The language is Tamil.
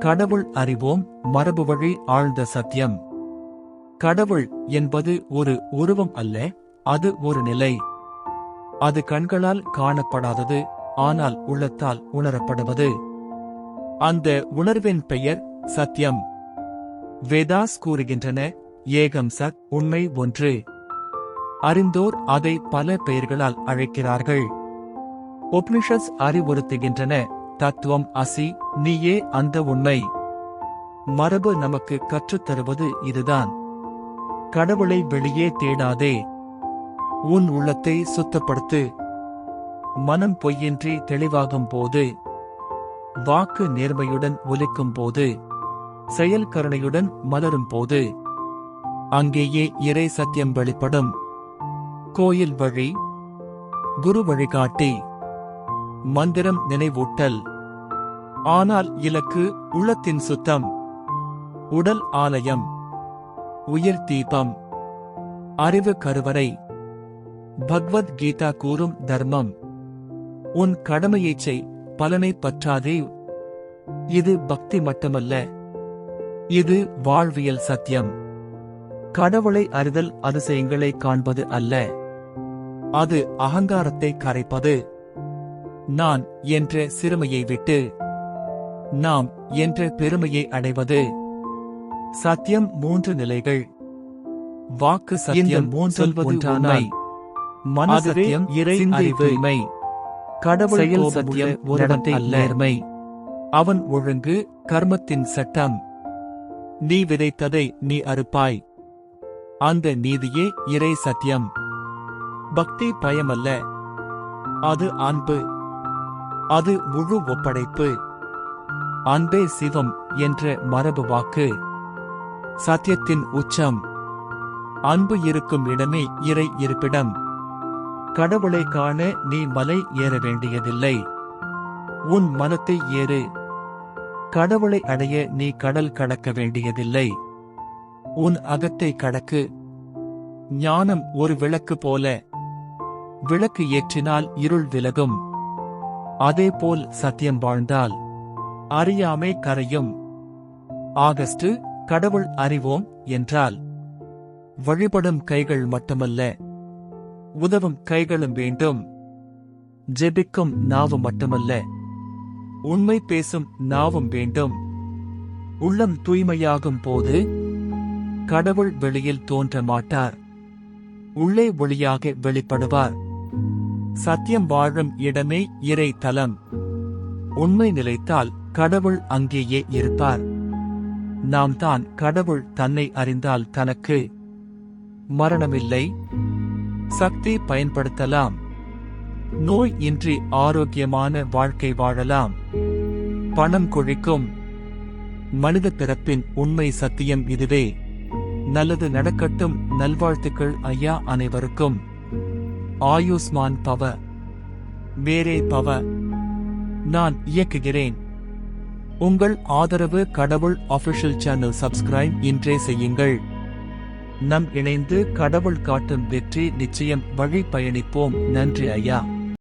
கடவுள் அறிவோம் மரபுவழி ஆழ்ந்த சத்தியம். கடவுள் என்பது ஒரு உருவம் அல்ல, அது ஒரு நிலை. அது கண்களால் காணப்படாதது, ஆனால் உள்ளத்தால் உணரப்படுவது. அந்த உணர்வின் பெயர் சத்தியம். வேதாஸ் கூறுகின்றன, ஏகம் சத், உண்மை ஒன்று. அறிந்தோர் அதை பல பெயர்களால் அழைக்கிறார்கள். உபனிஷத்ஸ் அறிவுறுத்துகின்றன, தத்துவம் அசி, நீயே அந்த உண்மை. மரபு நமக்கு கற்றுத்தருவது இதுதான். கடவுளை வெளியே தேடாதே, உன் உள்ளத்தை சுத்தப்படுத்து. மனம் பொய்யின்றி தெளிவாகும் போது, வாக்கு நேர்மையுடன் ஒலிக்கும் போது, செயல் கருணையுடன் மலரும் போது, அங்கேயே இறை சத்தியம் வெளிப்படும். கோயில் வழி, குரு வழிகாட்டி, மந்திரம் நினைவூட்டல். ஆனால் இலக்கு உள்ளத்தின் சுத்தம். உடல் ஆலயம், உயிர் தீபம், அறிவு கருவறை. பகவத் கீதா கூறும் தர்மம், உன் கடமையைச் செய், பலனை பற்றாதே. இது பக்தி மட்டுமல்ல, இது வாழ்வியல் சத்தியம். கடவுளை அறிதல் அதிசயங்களை காண்பது அல்ல, அது அகங்காரத்தை கரைப்பது. நான் என்ற சிறுமையை விட்டு நாம் என்ற பெருமையை அடைவது. சத்தியம் 3 நிலைகள். வாக்கு சத்தியம், ஒன்றானால் மன சத்தியம், இறை அறிவு, கடவுள் செயல் சத்தியம், நடத்தை நேர்மை. அவன் ஒழுங்கு, கர்மத்தின் சட்டம். நீ விதைத்ததை நீ அறுப்பாய். அந்த நீதியே இறை சத்தியம். பக்தி பயமல்ல, அது அன்பு. அது முழு ஒப்படைப்பு. அன்பே சிவம் என்ற மரபு வாக்கு சத்தியத்தின் உச்சம். அன்பு இருக்கும் இடமே இறை இருப்பிடம். கடவுளை காண நீ மலை ஏற வேண்டியதில்லை, உன் மனத்தை ஏறு. கடவுளை அடைய நீ கடல் கடக்க வேண்டியதில்லை, உன் அகத்தை கடக்கு. ஞானம் ஒரு விளக்கு போல, விளக்கு ஏற்றினால் இருள் விலகும். அதேபோல் சத்தியம் வாழ்ந்தால் அறியாமை கரையும். ஆகஸ்ட், கடவுள் அறிவோம் என்றால் வழிபடும் கைகள் மட்டுமல்ல, உதவும் கைகளும் வேண்டும். ஜெபிக்கும் நாவு மட்டுமல்ல, உண்மை பேசும் நாவும் வேண்டும். உள்ளம் தூய்மையாகும் போது கடவுள் வெளியில் தோன்ற மாட்டார், உள்ளே ஒளியாக வெளிப்படுவார். சத்தியம் வாழும் இடமே இறை தலம். உண்மை நிலைத்தால் கடவுள் அங்கேயே இருப்பார். நாம் தான் கடவுள் தன்னை அறிந்தால் தனக்கு மரணமில்லை. சக்தி பயன்படுத்தலாம், நோய் இன்றி ஆரோக்கியமான வாழ்க்கை வாழலாம். பணம் கொழிக்கும், மனித பிறப்பின் உண்மை சத்தியம் இதுவே. நல்லது நடக்கட்டும். நல்வாழ்த்துக்கள் ஐயா அனைவருக்கும். ஆயுஷ்மான் பவ. மேரே பவ. நான் இயக்குகிறேன். உங்கள் ஆதரவு கடவுள் ஆபிஷியல் சேனல் சப்ஸ்கிரைப் இன்றே செய்யுங்கள். நம் இணைந்து கடவுள் காட்டும் வெற்றி நிச்சயம். வழி பயணிப்போம். நன்றி ஐயா.